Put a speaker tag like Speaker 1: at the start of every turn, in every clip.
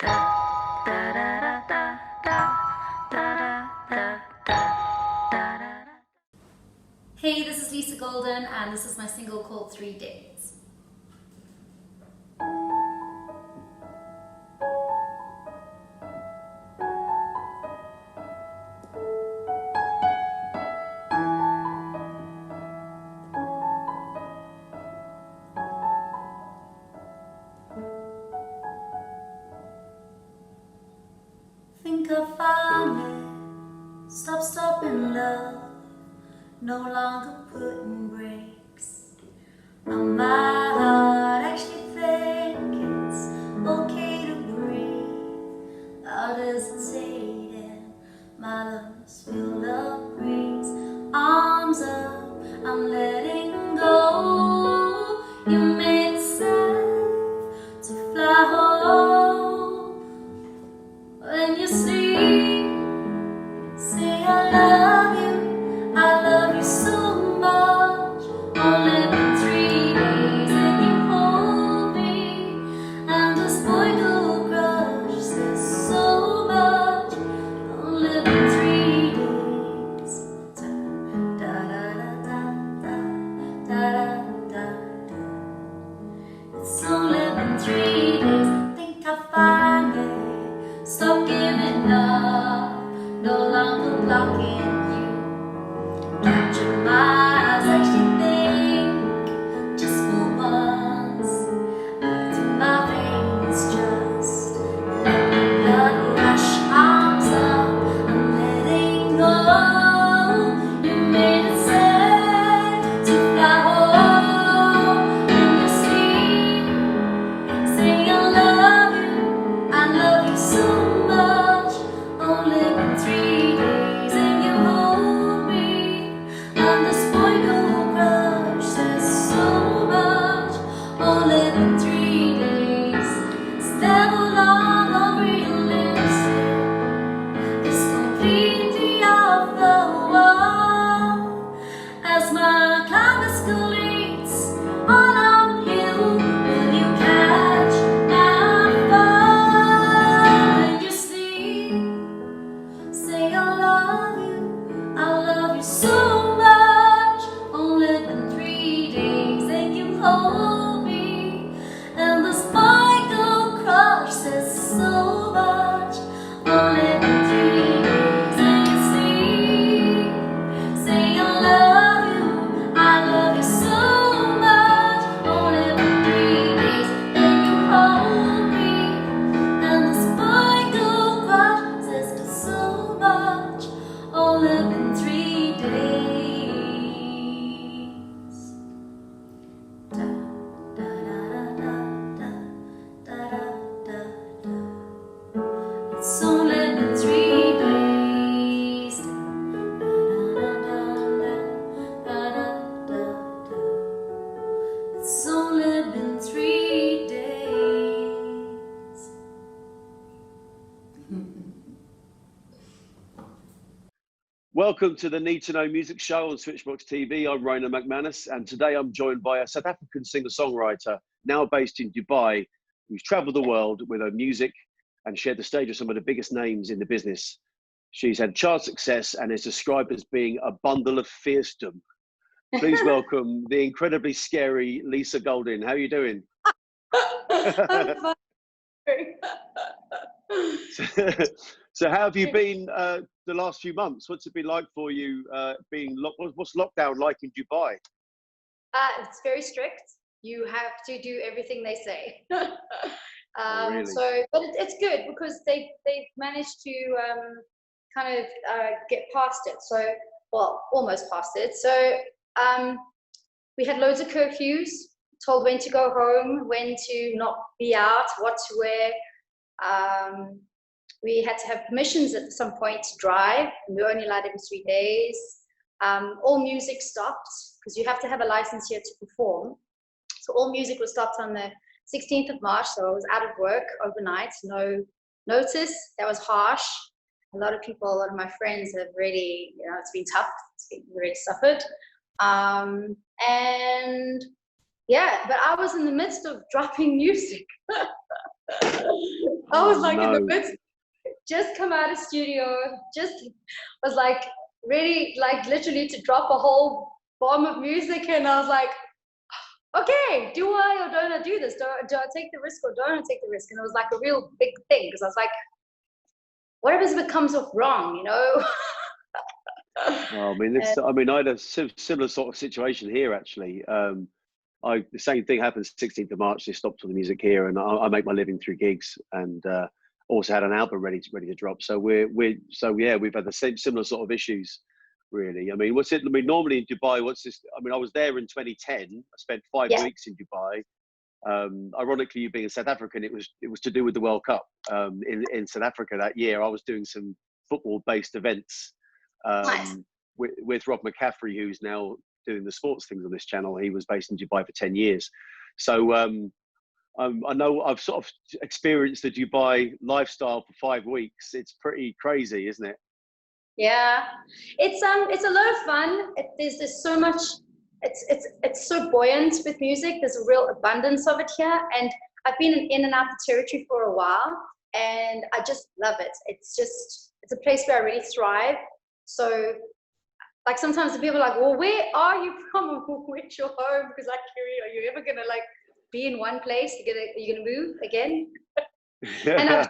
Speaker 1: Hey, this is Lisa Goldin, and this is my single called 3 Days. Think I finally stopping love, no longer putting brakes on my heart. Actually think it's okay to breathe without hesitating. My lungs fill up, breeze, arms up, I'm letting go. You made it safe to fly home. When you sleep, say I love you so much. Only been 3 days and you hold me, and this boy go crush says so much. Only been 3 days. Da da da da da da da da. It's only been 3 days. Think I finally stop giving up, no longer blocking you. Capture my eyes, actually think, just for once. To my veins, just let the blood rush. Arms up, I'm letting go. You made it safe to fly home. When you sleep, say I love you so much. Only been 3 days and you hold me, and this boy go crush says so much. Only been 3 days. It's never long or realistic. It's completely off the wall. As my climb escalates on uphill, will you catch my fall? When you sleep, say I love you so much. Only been 3 days and you hold me, and the spikle crush says so much. Only been 3 days and you sleep, say I love you so much. Only been 3 days and you hold me, and the spikle crush says so much. Only been 3 days. Da da da da da da da da da. It's only been 3 days. Da da da da da da da. It's only been 3 days.
Speaker 2: Welcome to the Need to Know Music Show on Switchbox TV. I'm Ronan McManus, and today I'm joined by a South African singer-songwriter now based in Dubai, who's traveled the world with her music and shared the stage with some of the biggest names in the business. She's had chart success and is described as being a bundle of fiercedom. Please welcome the incredibly scary Lisa Goldin. How are you doing?
Speaker 3: I'm fine.
Speaker 2: So how have you been the last few months? What's it been like for you being what's lockdown like in Dubai?
Speaker 3: It's very strict. You have to do everything they say.
Speaker 2: Oh, really?
Speaker 3: But it's good because they've managed to kind of get past it. So, well, almost past it. So we had loads of curfews, told when to go home, when to not be out, what to wear. We had to have permissions at some point to drive, and we were only allowed every 3 days. All music stopped because you have to have a license here to perform. So all music was stopped on the 16th of March. So I was out of work overnight, no notice. That was harsh. A lot of my friends have really, it's been tough. It's been really suffered. And yeah, but I was in the midst of dropping music. I was like in the
Speaker 2: no.
Speaker 3: midst, just come out of studio, just was like ready, like literally to drop a whole bomb of music, and I was like, okay, do I or don't I do this? Do I take the risk or don't I take the risk? And it was like a real big thing because I was like, what if it comes off wrong, you know?
Speaker 2: Oh, I mean, I had a similar sort of situation here actually. The same thing happened 16th of March. They stopped all the music here, and I make my living through gigs, and also had an album ready to drop. So we've had the similar sort of issues, really. I mean, normally in Dubai, I mean, I was there in 2010. I spent 5 weeks in Dubai. Ironically, you being a South African, it was to do with the World Cup in South Africa that year. I was doing some football-based events
Speaker 3: Nice.
Speaker 2: with Rob McCaffrey, who's now doing the sports things on this channel. He was based in Dubai for 10 years. So I know I've sort of experienced the Dubai lifestyle for 5 weeks. It's pretty crazy, isn't it?
Speaker 3: Yeah, it's a lot of fun. There's so much. It's so buoyant with music. There's a real abundance of it here, and I've been in and out the territory for a while, and I just love it. It's a place where I really thrive. So, like sometimes the people are like, well, where are you from? Where's your home? Because like, are you ever gonna like be in one place? Are you gonna move again? And I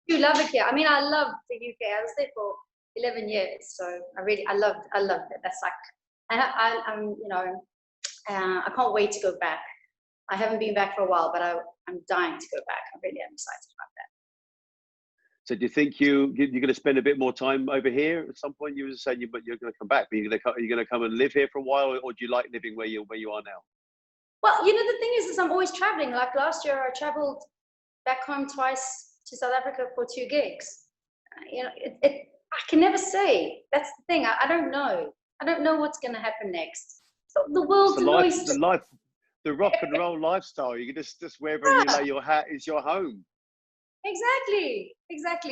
Speaker 3: do love it here. I mean, I love the UK. I was there for 11 years, so I loved it. That's like, I'm I can't wait to go back. I haven't been back for a while, but I'm dying to go back. I really am excited about that.
Speaker 2: So do you think you're going to spend a bit more time over here at some point? You were saying you're going to come back, but are you going to come and live here for a while, or do you like living where you are now?
Speaker 3: Well, the thing is I'm always traveling. Like last year, I traveled back home twice to South Africa for 2 gigs. I can never say. That's the thing. I don't know. I don't know what's going to happen next. So the world's
Speaker 2: the rock and roll lifestyle. You can just wherever you lay your hat is your home.
Speaker 3: Exactly.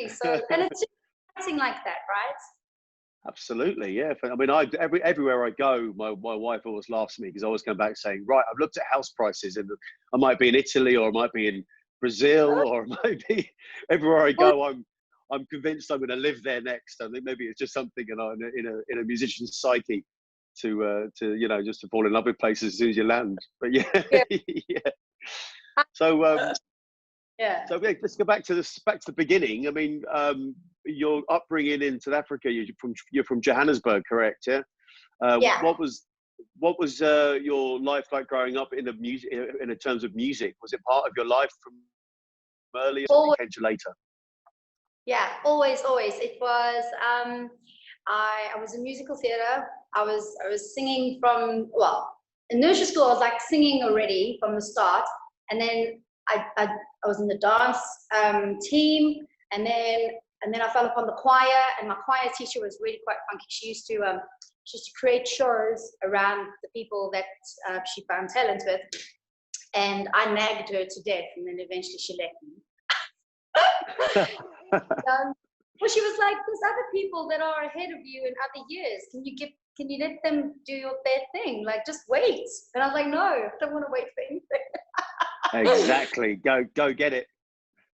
Speaker 3: So, and it's just acting like that, right?
Speaker 2: Absolutely, yeah. I mean, everywhere I go, my wife always laughs at me because I always come back saying, right, I've looked at house prices, and I might be in Italy, or I might be in Brazil, or I might be everywhere I go. I'm convinced I'm going to live there next. I think maybe it's just something in a musician's psyche to just to fall in love with places as soon as you land. But yeah. So So let's go back to the beginning. I mean, your upbringing in South Africa. You're from Johannesburg, correct? Yeah. What was your life like growing up in terms of music? Was it part of your life from earlier, or came to later?
Speaker 3: Yeah, always. It was. I was in musical theatre. I was singing in nursery school. I was like singing already from the start, and then I was in the dance team, and then I fell upon the choir, and my choir teacher was really quite funky. She used to create shows around the people that she found talent with, and I nagged her to death, and then eventually she left me. Well, she was like, there's other people that are ahead of you in other years. Can you let them do their thing? Like, just wait. And I was like, no, I don't want to wait for anything.
Speaker 2: Exactly. Go get it.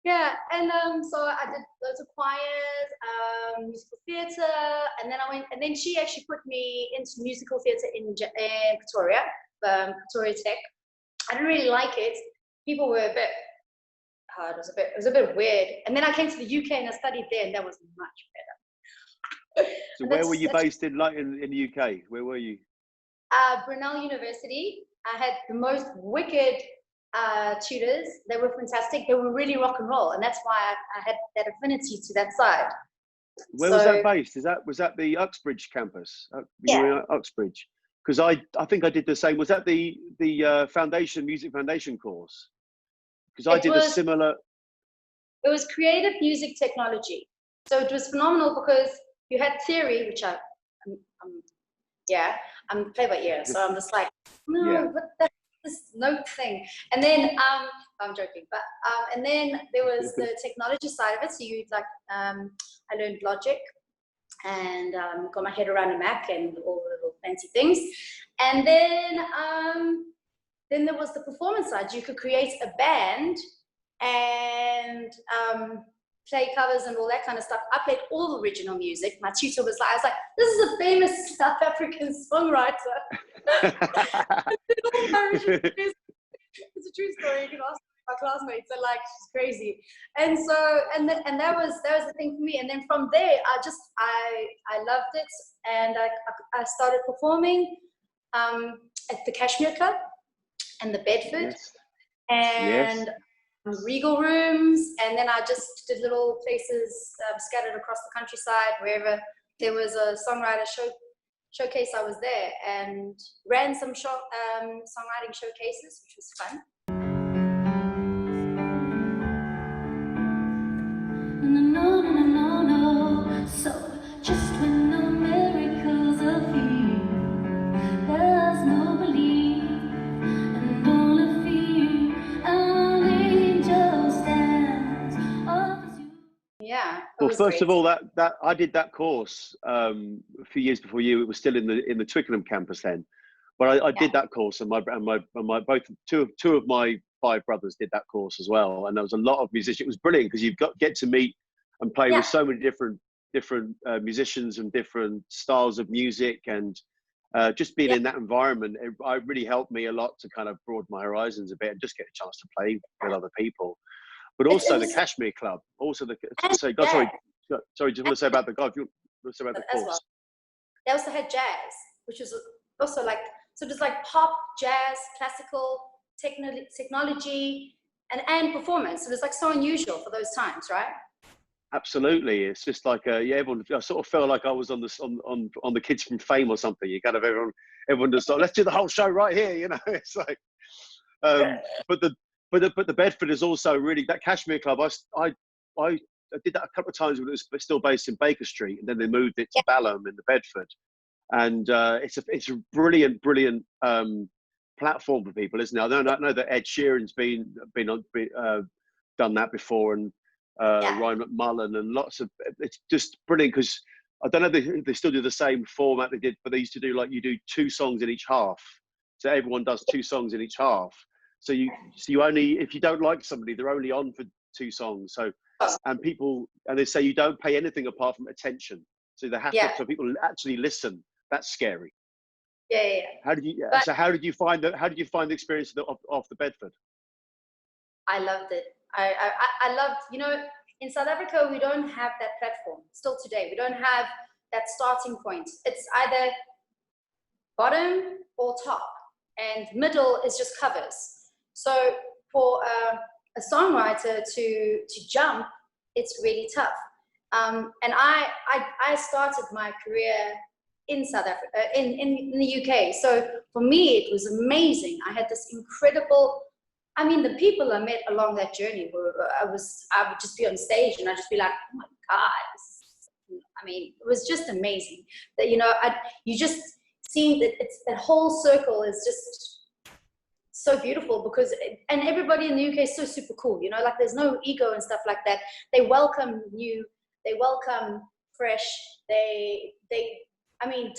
Speaker 3: Yeah, and so I did loads of choirs, musical theatre, and then she actually put me into musical theatre in Pretoria, Pretoria Tech. I didn't really like it. People were a bit hard. It was a bit weird. And then I came to the UK and I studied there, and that was much better.
Speaker 2: So where were you based in the UK? Where were you?
Speaker 3: Brunel University. I had the most wicked tutors. They were fantastic. They were really rock and roll, and that's why I had that affinity to that side.
Speaker 2: Where was that based? Was that the Uxbridge campus?
Speaker 3: Yeah,
Speaker 2: Uxbridge. Because I think I did the same. Was that the music foundation course? Because I did a similar.
Speaker 3: It was creative music technology, so it was phenomenal because you had theory, which I'm play by ear, so I'm just like, no, what this note thing, and then I'm joking, but and then there was the technology side of it. So you I learned Logic, and got my head around a Mac and all the little fancy things, and then there was the performance side. You could create a band and play covers and all that kind of stuff. I played all the original music. My tutor was like, I was like, this is a famous South African songwriter. It's a true story. You can ask my classmates. They're like, she's crazy. And so, and that was the thing for me. And then from there, I loved it, and I started performing at the Kashmir Club and the Bedford,
Speaker 2: Yes.
Speaker 3: and Regal Rooms, and then I just did little places scattered across the countryside. Wherever there was a songwriter showcase, I was there and ran some songwriting showcases, which was fun.
Speaker 1: No. So just when the miracles appear, there's no belief and only fear. An angel stands opposite you.
Speaker 3: Yeah.
Speaker 2: Well,
Speaker 3: was
Speaker 2: first
Speaker 3: great.
Speaker 2: of all, that I did that course a few years before you. It was still in the Twickenham campus then, but I did that course, and two of my 5 brothers did that course as well. And there was a lot of musicians. It was brilliant because you get to meet and play with so many different musicians and different styles of music, and just being in that environment, it really helped me a lot to kind of broaden my horizons a bit and just get a chance to play with other people. But also the Kashmir Club, also the sorry, just want to say about the guy. If you want to say about the course,
Speaker 3: well. They also had jazz, which was also like, so it was like pop, jazz, classical, technology, and performance. It was like so unusual for those times, right?
Speaker 2: absolutely. It's just like everyone. I sort of felt like I was on the Kids from Fame or something. You kind of everyone just like, let's do the whole show right here. You know, it's like, but the Bedford is also really, that Kashmir Club. I did that a couple of times when it was still based in Baker Street, and then they moved it to Balham in the Bedford. And it's a brilliant platform for people, isn't it? I know that Ed Sheeran's been done that before, and Ryan McMullen, and lots of. It's just brilliant because I don't know if they still do the same format they did, but they used to do, like, you do 2 songs in each half, so everyone does 2 songs in each half. So you only, if you don't like somebody, they're only on for 2 songs. So and they say you don't pay anything apart from attention. So they have to, so people actually listen. That's scary.
Speaker 3: Yeah.
Speaker 2: How did you find the experience of the Bedford?
Speaker 3: I loved it. I loved, in South Africa, we don't have that platform still today. We don't have that starting point. It's either bottom or top, and middle is just covers. So for a songwriter to jump, it's really tough. And I started my career in South Africa, in the UK. So for me, it was amazing. I had this incredible, the people I met along that journey I would just be on stage and I'd just be like, oh my God, it was just amazing that, you just see that that whole circle is just so beautiful because, and everybody in the UK is so super cool, like there's no ego and stuff like that. They welcome you, they welcome fresh,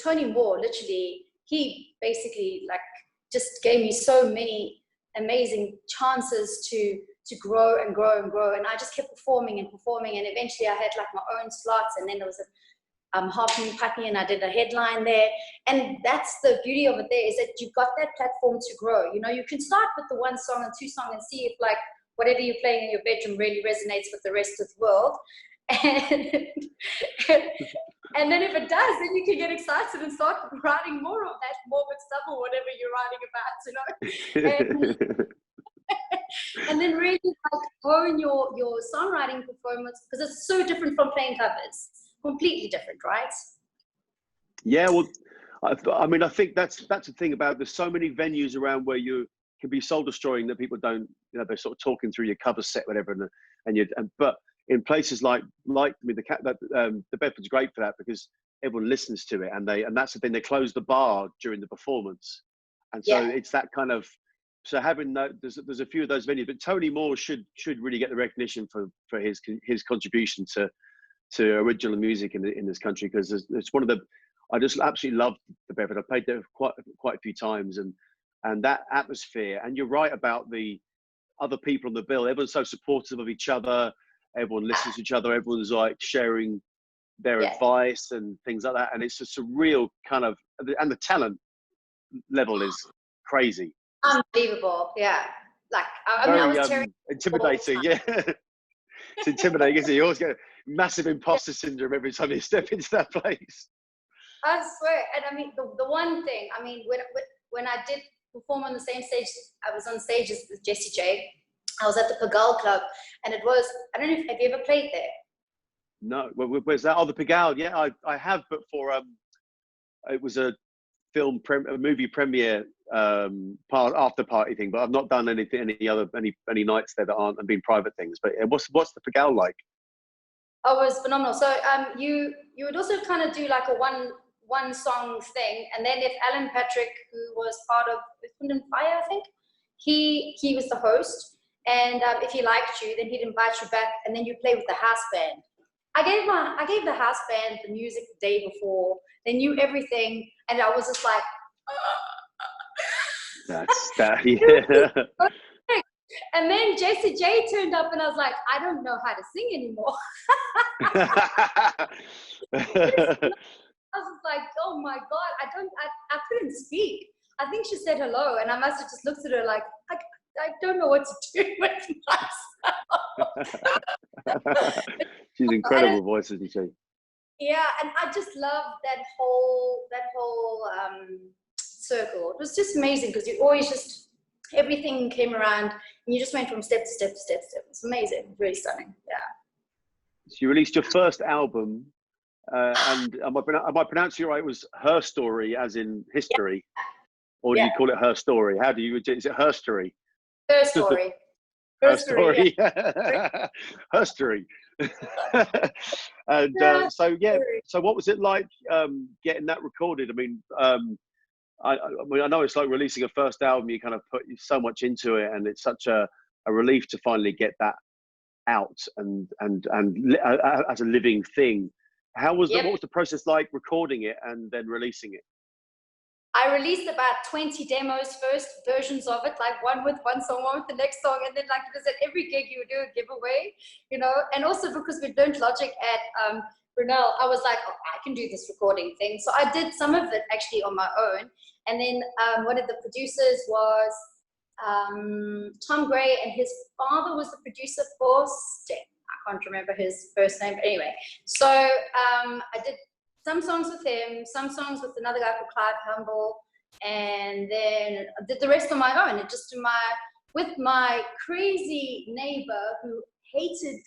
Speaker 3: Tony Moore, literally, he basically just gave me so many amazing chances to grow and grow and grow. And I just kept performing. And eventually I had my own slots. And then there was a Half Moon Putney, and I did a headline there. And that's the beauty of it there, is that you've got that platform to grow. You can start with the 1 song and 2 songs and see if whatever you're playing in your bedroom really resonates with the rest of the world. And then if it does, then you can get excited and start writing more of that morbid stuff or whatever you're writing about, and then really hone your songwriting performance, because it's so different from playing covers. Completely different, right?
Speaker 2: Yeah, well, I think that's the thing about, there's so many venues around where you can be soul destroying that people don't, they're sort of talking through your cover set, whatever, but in places like the Bedford's great for that, because everyone listens to it, and that's the thing, they close the bar during the performance, and so it's that kind of, so having that, there's a few of those venues, but Tony Moore should really get the recognition for his contribution to original music in this country, because it's one of the, I just absolutely love the Bedford. I played there quite a few times, and that atmosphere. And you're right about other people on the bill. Everyone's so supportive of each other. Everyone listens to each other. Everyone's like sharing their advice and things like that. And it's just a real kind of, and the talent level is crazy.
Speaker 3: Unbelievable. Yeah. Like, I mean, I was
Speaker 2: intimidating. Yeah. It's intimidating, isn't it? You always get massive imposter syndrome every time you step into that place.
Speaker 3: I swear. And I mean, the one thing, I mean, when I did perform on the same stage, I was on stage with Jessie J. I was at the Pagal Club, and it was, I don't know if, have you ever played there?
Speaker 2: No, where's that? Oh, the Pagal. Yeah, I have, but for it was a movie premiere after party thing, but I've not done any nights there that aren't been private things. But what's the Pagal like?
Speaker 3: Oh, it was phenomenal. So you would also kind of do like a one song thing, and then if Alan Patrick, who was part of Wind and Fire, I think he was the host, and if he liked you, then he'd invite you back, and then you play with the house band. I gave the house band the music the day before. They knew everything, and I was just like,
Speaker 2: yeah.
Speaker 3: And then Jessie J turned up, and I was like, I don't know how to sing anymore. I was like, oh my God, I couldn't speak. I think she said hello, and I must have just looked at her like, I don't know what to do with myself.
Speaker 2: She's an incredible voice, isn't she?
Speaker 3: Yeah, and I just love that whole circle. It was just amazing because you always just, everything came around, and you just went from step to step to step to step. It's amazing, really stunning. Yeah.
Speaker 2: So you released your first album, and am I pronouncing it right? It was Her Story, as in history, or do you call it Her Story? How do you? Is it Her Story?
Speaker 3: Her Story.
Speaker 2: Her Story. Her Story. And so what was it like getting that recorded? I mean, I know it's like releasing a first album. You kind of put so much into it, and it's such a relief to finally get that out and as a living thing. How was what was the process like recording it and then releasing it?
Speaker 3: I released about 20 demos first, versions of it, like one with one song, one with the next song, and then like because at every gig you would do a giveaway, you know, and also because we learned Logic at Brunel, I was like, oh, I can do this recording thing. So I did some of it actually on my own, and then one of the producers was Tom Gray, and his father was the producer for Sting. I can't remember his first name, but anyway. So I did some songs with him, some songs with another guy called Clive Humble, and then I did the rest on my own. And just with my crazy neighbor who hated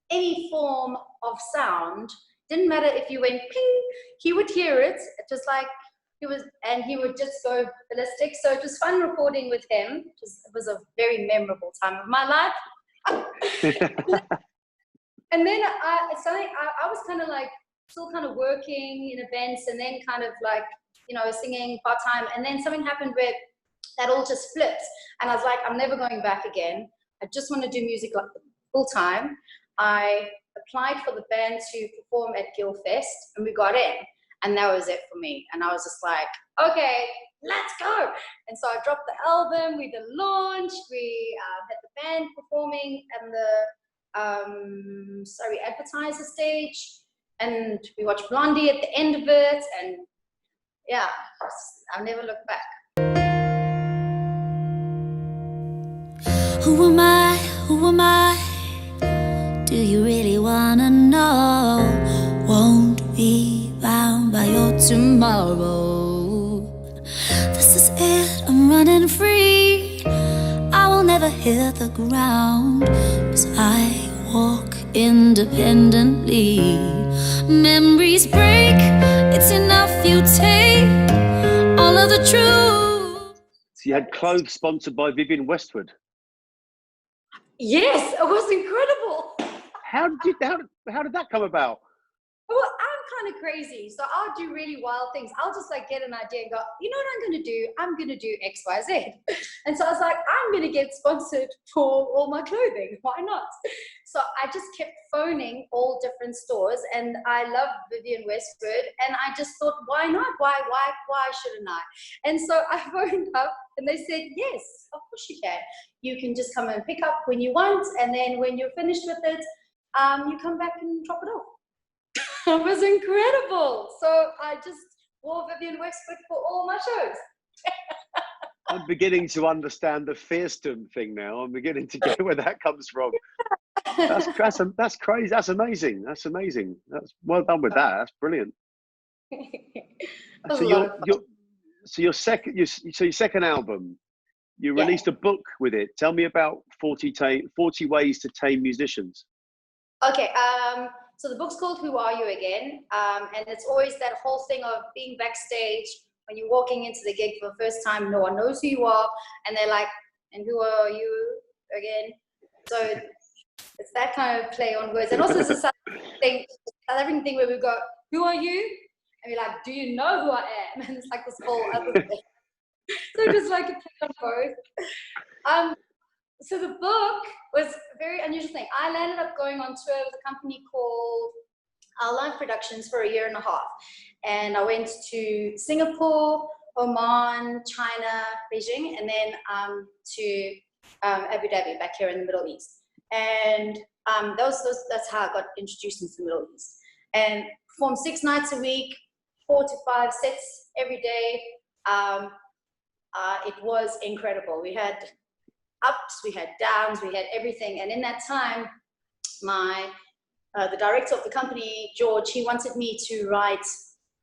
Speaker 3: any form of sound. Didn't matter if you went ping, he would hear it, just like he would just go ballistic. So it was fun recording with him. It was a very memorable time of my life. And then I was kind of like still kind of working in events, and then kind of like, you know, singing part-time, and then something happened where that all just flipped, and I was like, I'm never going back again. I just want to do music like full-time. I applied for the band to perform at Guildfest, and we got in, and that was it for me. And I was just like, okay, let's go. And so I dropped the album, we did a launch, we had the band performing and the advertiser stage, and we watched Blondie at the end of it, and yeah, I'll never look back.
Speaker 4: Who am I? Who am I? Do you really wanna know? Won't be bound by your tomorrow. This is it, I'm running free. I will never hit the ground, 'cause I walk independently. Memories break, it's enough you take all of the truth.
Speaker 2: So you had clothes sponsored by Vivienne Westwood.
Speaker 3: Yes, it was incredible.
Speaker 2: How did that come about?
Speaker 3: Well, I'm kind of crazy. So I'll do really wild things. I'll just like get an idea and go, you know what I'm going to do? I'm going to do X, Y, Z. And so I was like, I'm going to get sponsored for all my clothing. Why not? So I just kept phoning all different stores, and I love Vivienne Westwood. And I just thought, why not? Why shouldn't I? And so I phoned up and they said, yes, of course you can. You can just come and pick up when you want. And then when you're finished with it, you come back and drop it off. It was incredible. So I just wore Vivienne Westwood for all my shows.
Speaker 2: I'm beginning to understand the Fearston thing now. I'm beginning to get where that comes from. That's crazy. That's amazing. That's amazing. That's well done with that. That's brilliant. So your second album, you released a book with it. Tell me about 40 Ways to Tame Musicians.
Speaker 3: Okay. So the book's called Who Are You Again? And it's always that whole thing of being backstage when you're walking into the gig for the first time. No one knows who you are, and they're like, "And who are you again?" So it's that kind of play on words, and also it's a South African thing where we go, "Who are you?" And we're like, "Do you know who I am?" And it's like this whole other thing. So just like a play on both. So the book was a very unusual thing. I landed up going on tour with a company called Live Productions for 1.5 years. And I went to Singapore, Oman, China, Beijing, and then to Abu Dhabi, back here in the Middle East. And that's how I got introduced into the Middle East. And performed 6 nights a week, 4 to 5 sets every day. It was incredible. We had ups, we had downs, we had everything. And in that time, the director of the company, George, he wanted me to write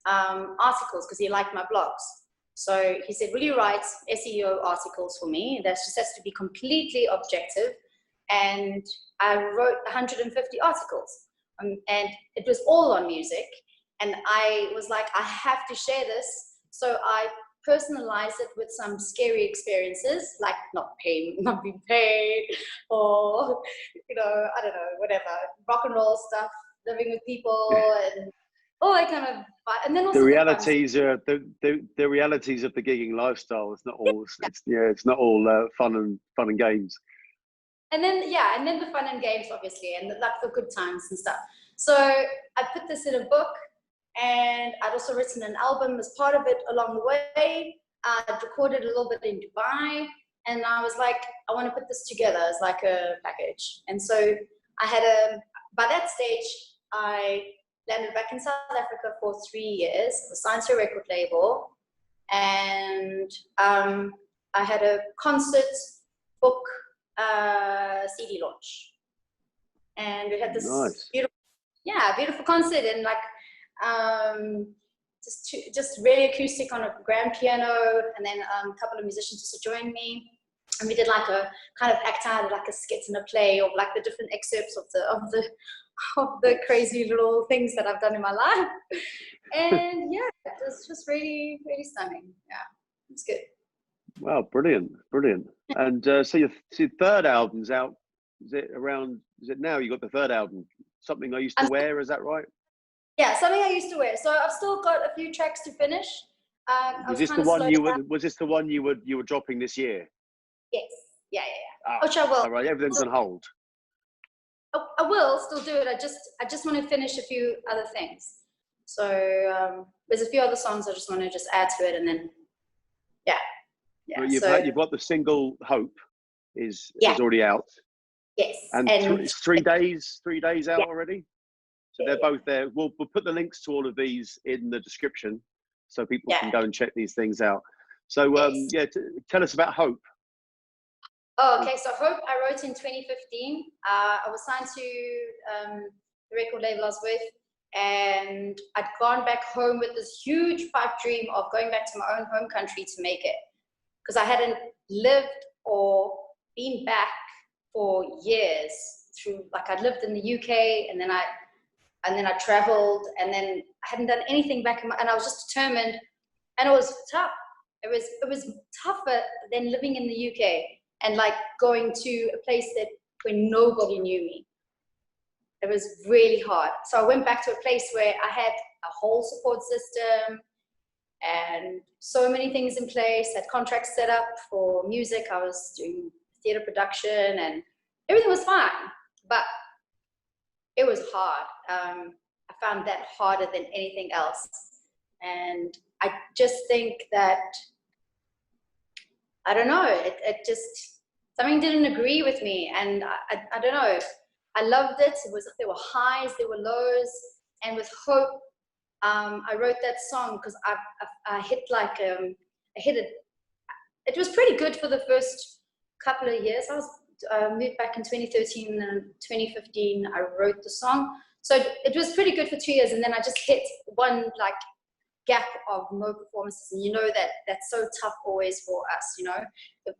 Speaker 3: articles because he liked my blogs. So he said, will you write SEO articles for me? That just has to be completely objective. And I wrote 150 articles. And it was all on music. And I was like, I have to share this. So I personalized it with some scary experiences, like not being paid, or, I don't know, whatever, rock and roll stuff, living with people, and all that kind of, and then also
Speaker 2: the realities are the realities of the gigging lifestyle. It's not all it's not all fun and games.
Speaker 3: And then the fun and games, obviously, and the good times and stuff. So I put this in a book, and I'd also written an album as part of it along the way. I'd recorded a little bit in Dubai, and I was like, I want to put this together as like a package. And so I had by that stage, I landed back in South Africa for 3 years, was signed to a record label, and I had a concert, book, CD launch. And we had this beautiful concert, and like, just really acoustic on a grand piano, and then a couple of musicians just joined me, and we did like a kind of act out, like a skit and a play of like the different excerpts of the crazy little things that I've done in my life. And yeah, it was just really, really stunning. Yeah, it was good.
Speaker 2: Wow, brilliant. And so your third album's out. Is it now you got the third album? Something I Used to Wear, is that right?
Speaker 3: Yeah, Something I Used to Wear. So I've still got a few tracks to finish.
Speaker 2: Was this the one you were dropping this year?
Speaker 3: Yes. Yeah.
Speaker 2: Oh,
Speaker 3: Which I will.
Speaker 2: All right, everything's on hold.
Speaker 3: I will still do it. I just want to finish a few other things. So there's a few other songs I just want to add to it, and then yeah.
Speaker 2: Well, you've got the single Hope is already out.
Speaker 3: Yes.
Speaker 2: And it's 3 days out already. So they're both there. We'll put the links to all of these in the description so people can go and check these things out. So tell us about Hope.
Speaker 3: Oh, okay. So Hope I wrote in 2015. I was signed to the record label I was with, and I'd gone back home with this huge pipe dream of going back to my own home country to make it, because I hadn't lived or been back for years. I'd lived in the UK, and then I traveled, and then I hadn't done anything back and I was just determined, and it was tough. It was tougher than living in the UK and like going to a place where nobody knew me. It was really hard. So I went back to a place where I had a whole support system and so many things in place, had contracts set up for music. I was doing theater production and everything was fine, but it was hard. I found that harder than anything else. And I just think that, I don't know, it just, something didn't agree with me. And I don't know, I loved it. There were highs, there were lows. And with Hope, I wrote that song because I hit like, it was pretty good for the first couple of years. I was moved back in 2013 and 2015, I wrote the song. So it was pretty good for 2 years. And then I just hit one like gap of no performances. And you know that that's so tough always for us, you know,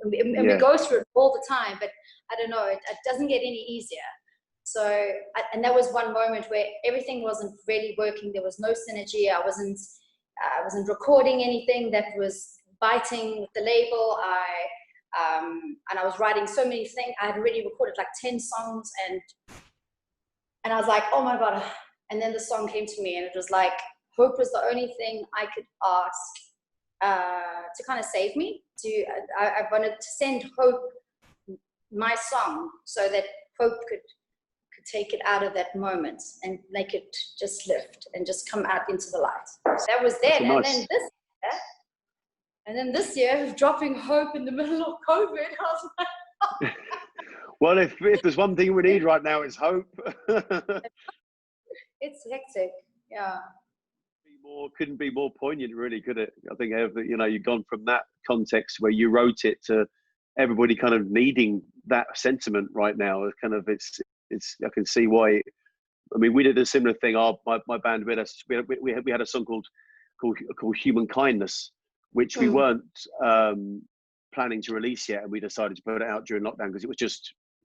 Speaker 3: and we go through it all the time, but I don't know, it doesn't get any easier. So, and that was one moment where everything wasn't really working. There was no synergy. I wasn't recording anything that was biting with the label. And I was writing so many things. I had already recorded like 10 songs and I was like, oh my God. And then the song came to me and it was like, Hope was the only thing I could ask to kind of save me. I wanted to send Hope my song so that Hope could take it out of that moment and make it just lift and just come out into the light. So that was that. And then this year, dropping Hope in the middle of COVID, I was like,
Speaker 2: well, if there's one thing we need right now, it's hope.
Speaker 3: It's hectic, yeah.
Speaker 2: Couldn't be more poignant, really, could it? I think, you know, you've gone from that context where you wrote it to everybody kind of needing that sentiment right now. It's I can see why. I mean, we did a similar thing. My band, we had a song called Human Kindness, which we weren't planning to release yet, and we decided to put it out during lockdown because it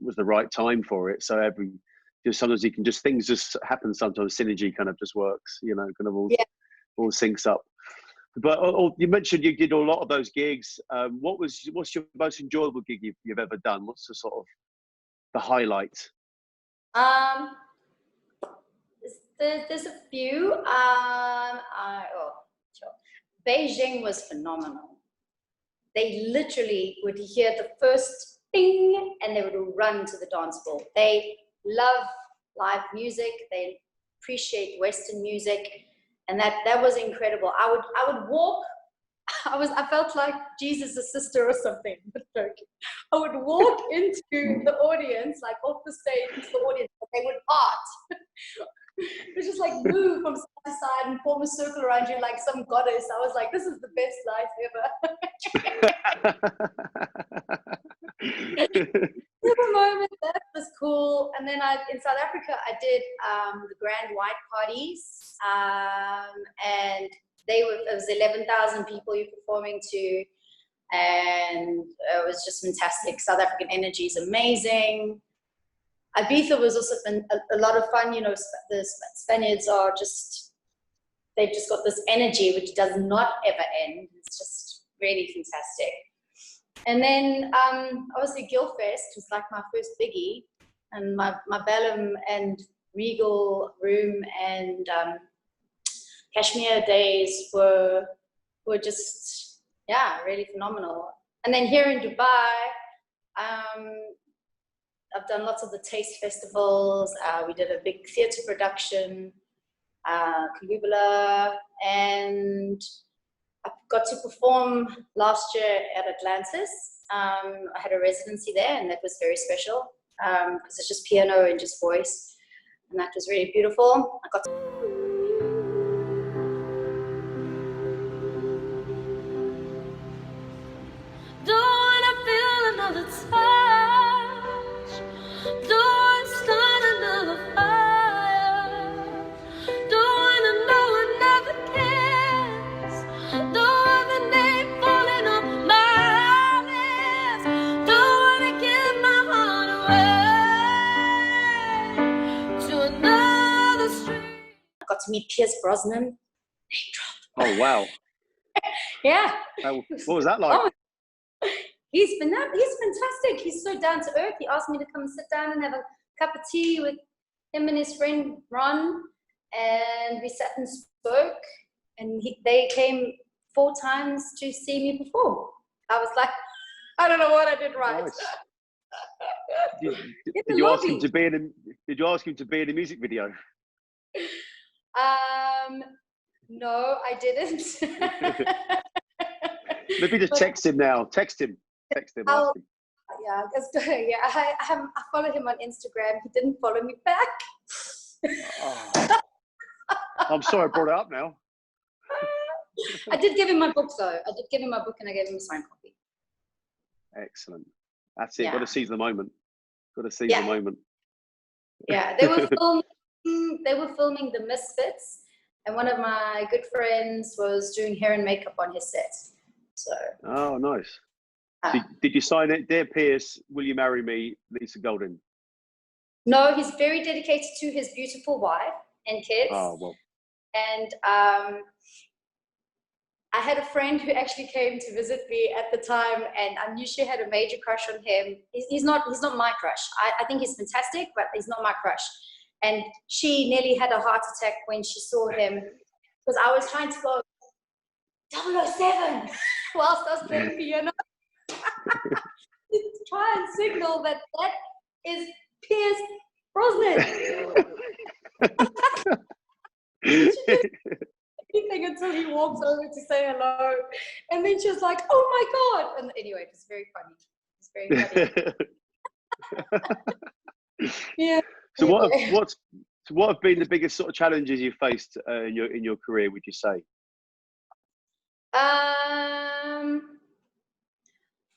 Speaker 2: was the right time for it. So sometimes you can things just happen. Sometimes synergy kind of just works, you know, kind of all syncs up. But you mentioned you did a lot of those gigs. What's your most enjoyable gig you've ever done? What's the sort of the highlight?
Speaker 3: There's a few. Beijing was phenomenal. They literally would hear the first ding and they would run to the dance floor. They love live music. They appreciate Western music, and that was incredible. I would walk. I felt like Jesus' sister or something. I would walk into the audience, like off the stage into the audience, but they would part. It was just like move from side to side and form a circle around you like some goddess. I was like, this is the best life ever. Moment, that was cool. And then in South Africa, I did the Grand White Parties, and it was 11,000 people you're performing to, and it was just fantastic. South African energy is amazing. Ibiza was also a lot of fun. You know, the Spaniards they've just got this energy which does not ever end. It's just really fantastic. And then obviously Guildfest was like my first biggie, and my Bellum and Regal Room and Kashmir days were just really phenomenal. And then here in Dubai, I've done lots of the taste festivals. We did a big theatre production, Caligula, and I got to perform last year at Atlantis. I had a residency there, and that was very special because it's just piano and just voice, and that was really beautiful. I got to meet Pierce Brosnan.
Speaker 2: Oh wow!
Speaker 3: Yeah.
Speaker 2: What was that like?
Speaker 3: Oh, he's fantastic. He's so down to earth. He asked me to come and sit down and have a cup of tea with him and his friend Ron, and we sat and spoke, and they came 4 times to see me perform. I was like, I don't know what I did right.
Speaker 2: Nice. Did you ask him to be in a, did you ask him to be in a music video?
Speaker 3: No, I didn't.
Speaker 2: Maybe just text him now. Text him. Ask him.
Speaker 3: Yeah, I followed him on Instagram. He didn't follow me back.
Speaker 2: Oh. I'm sorry I brought it up now.
Speaker 3: I did give him my book though. I did give him my book and I gave him a signed copy.
Speaker 2: Excellent. That's it.
Speaker 3: Yeah.
Speaker 2: Got to seize the moment. Got to seize the moment.
Speaker 3: Yeah, they were filming The Misfits, and one of my good friends was doing hair and makeup on his set. So.
Speaker 2: Oh, nice. Did you sign it? Dear Pierce, will you marry me, Lisa Goldin?
Speaker 3: No, he's very dedicated to his beautiful wife and kids.
Speaker 2: Oh, well.
Speaker 3: And I had a friend who actually came to visit me at the time, and I knew she had a major crush on him. He's not my crush. I think he's fantastic, but he's not my crush. And she nearly had a heart attack when she saw him, because I was trying to go 007 whilst I was playing piano. To try and signal that is Pierce Brosnan. Anything until he walks over to say hello, and then she was like, "Oh my god!" And anyway, it was very funny. It's very funny. Yeah.
Speaker 2: So what have been the biggest sort of challenges you faced in your career? Would you say?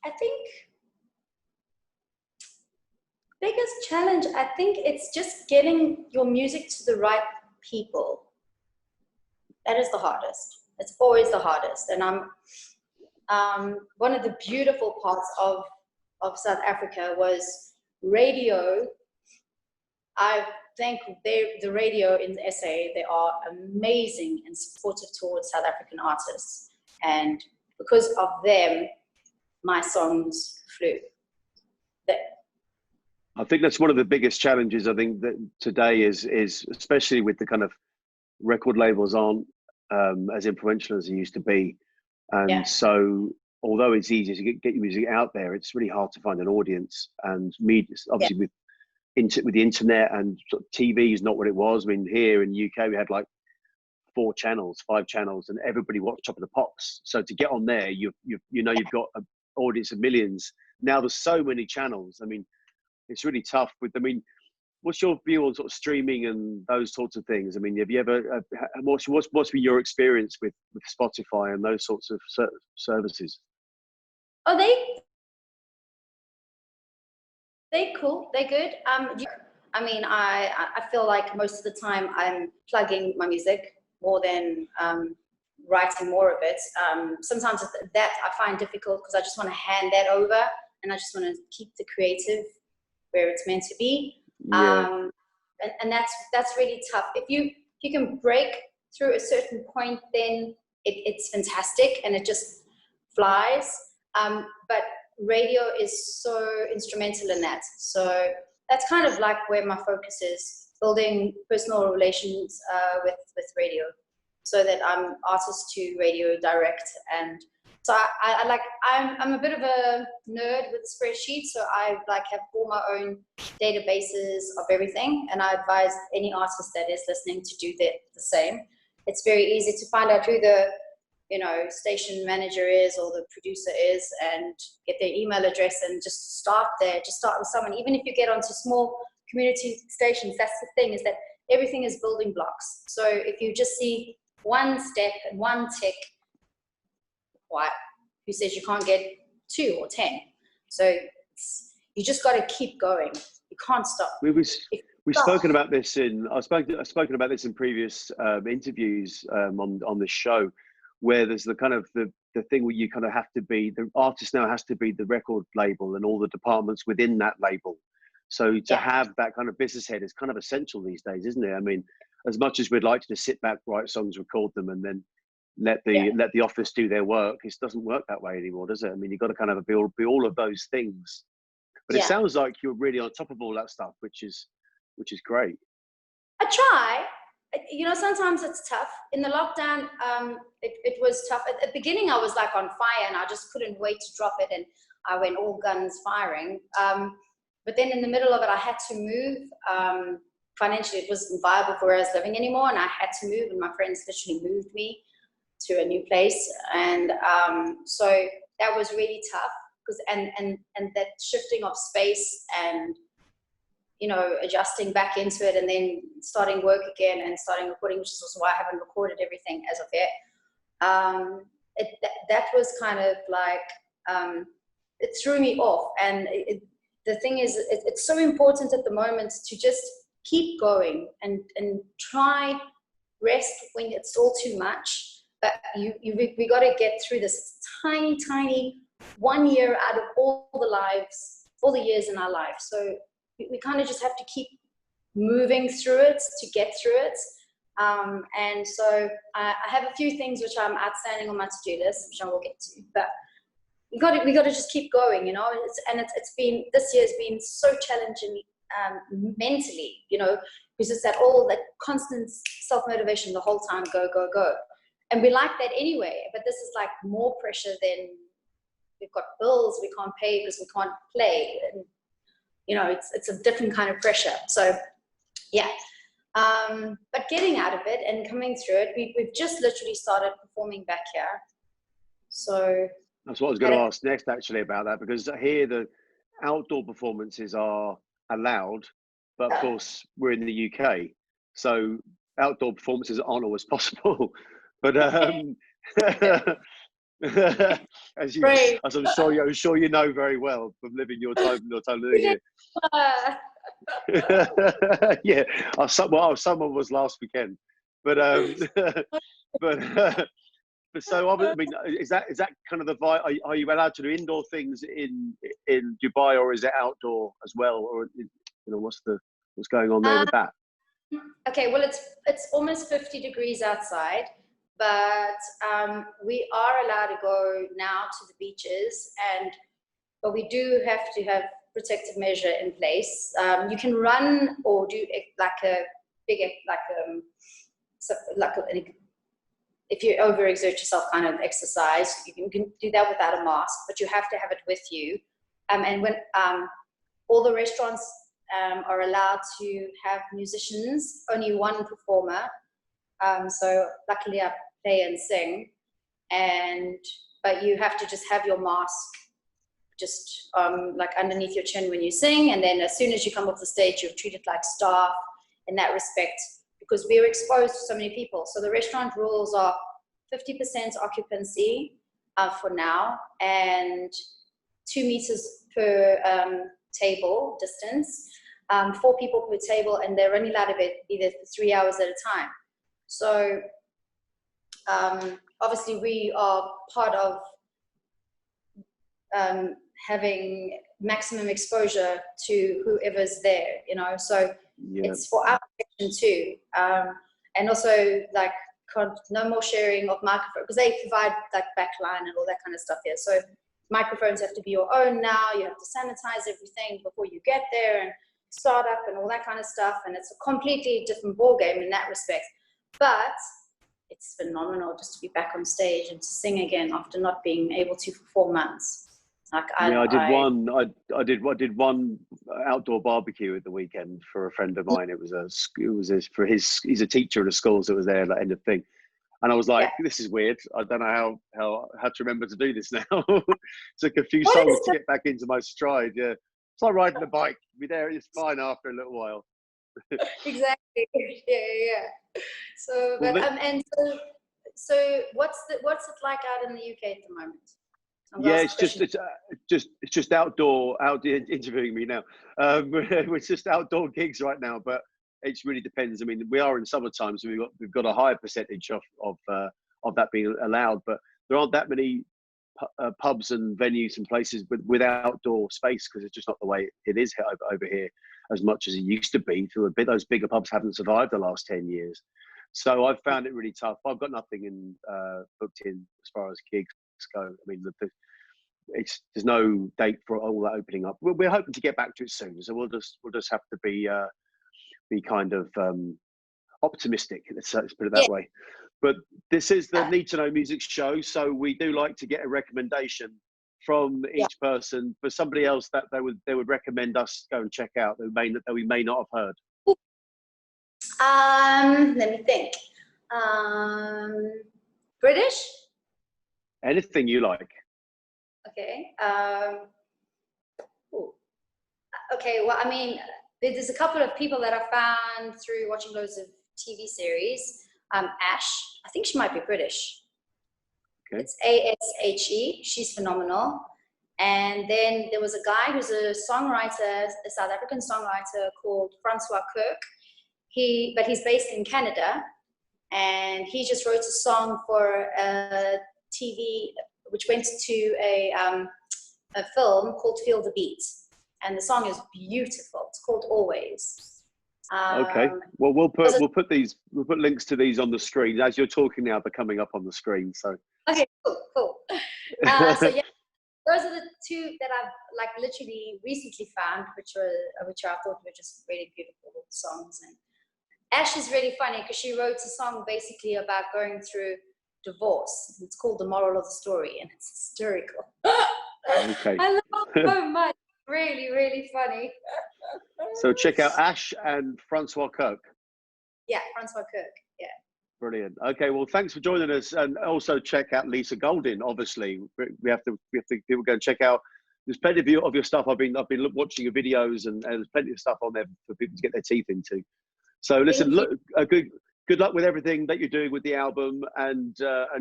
Speaker 3: I think biggest challenge, I think it's just getting your music to the right people. That is the hardest. It's always the hardest. And one of the beautiful parts of South Africa was radio. I think the radio in SA, they are amazing and supportive towards South African artists. And because of them, my songs flew.
Speaker 2: I think that's one of the biggest challenges. I think that today is especially with the kind of record labels aren't as influential as they used to be, and so although it's easy to get your music out there, it's really hard to find an audience. And media, obviously, with the internet and sort of TV is not what it was. I mean, here in the UK, we had like 4 channels, 5 channels, and everybody watched Top of the Pops. So to get on there, you've got an audience of millions. Now there's so many channels. I mean, it's really tough. What's your view on sort of streaming and those sorts of things? I mean, have you ever what's been your experience with Spotify and those sorts of services?
Speaker 3: Oh, they're cool. They're good. I mean, I feel like most of the time I'm plugging my music more than writing more of it. Sometimes that I find difficult because I just want to hand that over, and I just want to keep the creative where it's meant to be.
Speaker 2: Yeah.
Speaker 3: And that's really tough. If you can break through a certain point, then it's fantastic and it just flies. But radio is so instrumental in that. So that's kind of like where my focus is, building personal relations with radio, so that I'm artist to radio direct. And so I'm a bit of a nerd with spreadsheets, so I have all my own databases of everything, and I advise any artist that is listening to do the same. It's very easy to find out who the station manager is or the producer is, and get their email address and just start there. Just start with someone. Even if you get onto small community stations, that's the thing, is that everything is building blocks. So if you just see one step and one tick, who says you can't get 2 or 10? So you just got to keep going. You can't stop.
Speaker 2: We've spoken about this I've spoken about this in previous interviews on this show, where there's the kind of the thing where you kind of have to be, the artist now has to be the record label and all the departments within that label. So to have that kind of business head is kind of essential these days, isn't it? I mean, as much as we'd like to just sit back, write songs, record them, and then let the office do their work, it doesn't work that way anymore, does it? I mean, you've got to kind of be all of those things. But it sounds like you're really on top of all that stuff, which is great.
Speaker 3: I try. Sometimes it's tough. In the lockdown, it was tough. At the beginning, I was like on fire, and I just couldn't wait to drop it, and I went all guns firing. But then in the middle of it, I had to move. Financially, it wasn't viable for where I was living anymore, and I had to move, and my friends literally moved me to a new place. And so that was really tough, because and that shifting of space and adjusting back into it, and then starting work again and starting recording, which is also why I haven't recorded everything as of yet. That was kind of like, it threw me off. And the thing is, it's so important at the moment to just keep going and try rest when it's all too much. But we got to get through this tiny 1 year out of all the years in our life. So we kind of just have to keep moving through it to get through it. And so I have a few things which I'm outstanding on my to-do list, which I will get to. But we got to just keep going, It's been, this year's been so challenging mentally, because it's that constant self-motivation the whole time, go. And we like that anyway, but this is like more pressure than, we've got bills we can't pay because we can't play. And, it's a different kind of pressure. So, yeah. But getting out of it and coming through it, we've just literally started performing back here. So
Speaker 2: that's what I was going to ask next, actually, about that, because here the outdoor performances are allowed, but of course we're in the UK, so outdoor performances aren't always possible. But as I'm sure you know very well from living your time living here. Yeah, someone was last weekend, but so I mean, is that kind of the vibe? Are you allowed to do indoor things in Dubai, or is it outdoor as well, or what's going on there with that?
Speaker 3: Okay, well, it's almost 50 degrees outside, but we are allowed to go now to the beaches, but we do have to have protective measure in place. You can run or do if you overexert yourself kind of exercise, you can do that without a mask, but you have to have it with you. And when all the restaurants are allowed to have musicians, only one performer. So luckily I play and sing, but you have to just have your mask just like underneath your chin when you sing, and then as soon as you come off the stage, you're treated like staff in that respect, because we're exposed to so many people. So the restaurant rules are 50% occupancy for now, and 2 meters per table distance, 4 people per table, and they're only allowed to be there for 3 hours at a time. So obviously we are part of having maximum exposure to whoever's there, so it's for our protection too. And also like no more sharing of microphones, because they provide like backline and all that kind of stuff here. So microphones have to be your own now. You have to sanitize everything before you get there, and start up and all that kind of stuff. And it's a completely different ball game in that respect. But it's phenomenal just to be back on stage and to sing again after not being able to for 4 months. I did one outdoor barbecue at the weekend for a friend of mine. He's a teacher in a school, so it was there like end of thing. And I was like, this is weird. I don't know how to remember to do this now. Took a few songs to get back into my stride. Yeah, it's like riding a bike. Be there, it's fine after a little while. Exactly. Yeah. So, but so what's it like out in the UK at the moment?
Speaker 2: Yeah, it's just outdoor interviewing me now. It's just outdoor gigs right now, but it really depends. I mean, we are in summertime, so we've got a higher percentage of that being allowed, but there aren't that many pubs and venues and places with outdoor space, because it's just not the way it is over here as much as it used to be. Those bigger pubs haven't survived the last 10 years, so I've found it really tough. I've got nothing booked in as far as gigs go. I mean, there's no date for all that opening up. We're hoping to get back to it soon, so we'll just have to be kind of optimistic. Let's put it that way. But this is the Need to Know Music show, so we do like to get a recommendation from each person for somebody else that they would recommend us go and check out that we may not have heard.
Speaker 3: Let me think. British?
Speaker 2: Anything you like.
Speaker 3: Okay. Okay, well, I mean, there's a couple of people that I found through watching loads of TV series. Ash, I think she might be British.
Speaker 2: Okay.
Speaker 3: It's ASHE. She's phenomenal. And then there was a guy who's a songwriter, a South African songwriter called Francois Kirk. But he's based in Canada, and he just wrote a song for a TV, which went to a film called Feel the Beat. And the song is beautiful. It's called Always.
Speaker 2: Okay. Well, we'll put links to these on the screen as you're talking now. They're coming up on the screen. So. Okay.
Speaker 3: Cool. So yeah, those are the two that I've like literally recently found, which I thought were just really beautiful songs. And Ash is really funny because she wrote a song basically about going through divorce. It's called The Moral of the Story, and it's hysterical.
Speaker 2: Okay.
Speaker 3: I love it so much. Really, really funny.
Speaker 2: So check out Ash and Francois Kirk.
Speaker 3: Yeah, Francois Kirk. Yeah.
Speaker 2: Brilliant. Okay, well, thanks for joining us, and also check out Lisa Goldin. Obviously, we have to people go and check out. There's plenty of your stuff. I've been watching your videos, and there's plenty of stuff on there for people to get their teeth into. So listen, good luck with everything that you're doing with the album, and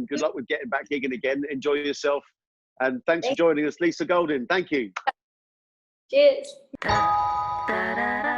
Speaker 2: good luck with getting back gigging again. Enjoy yourself, and thanks for joining us, Lisa Goldin. Thank you.
Speaker 3: Cheers.
Speaker 1: Da, da, da.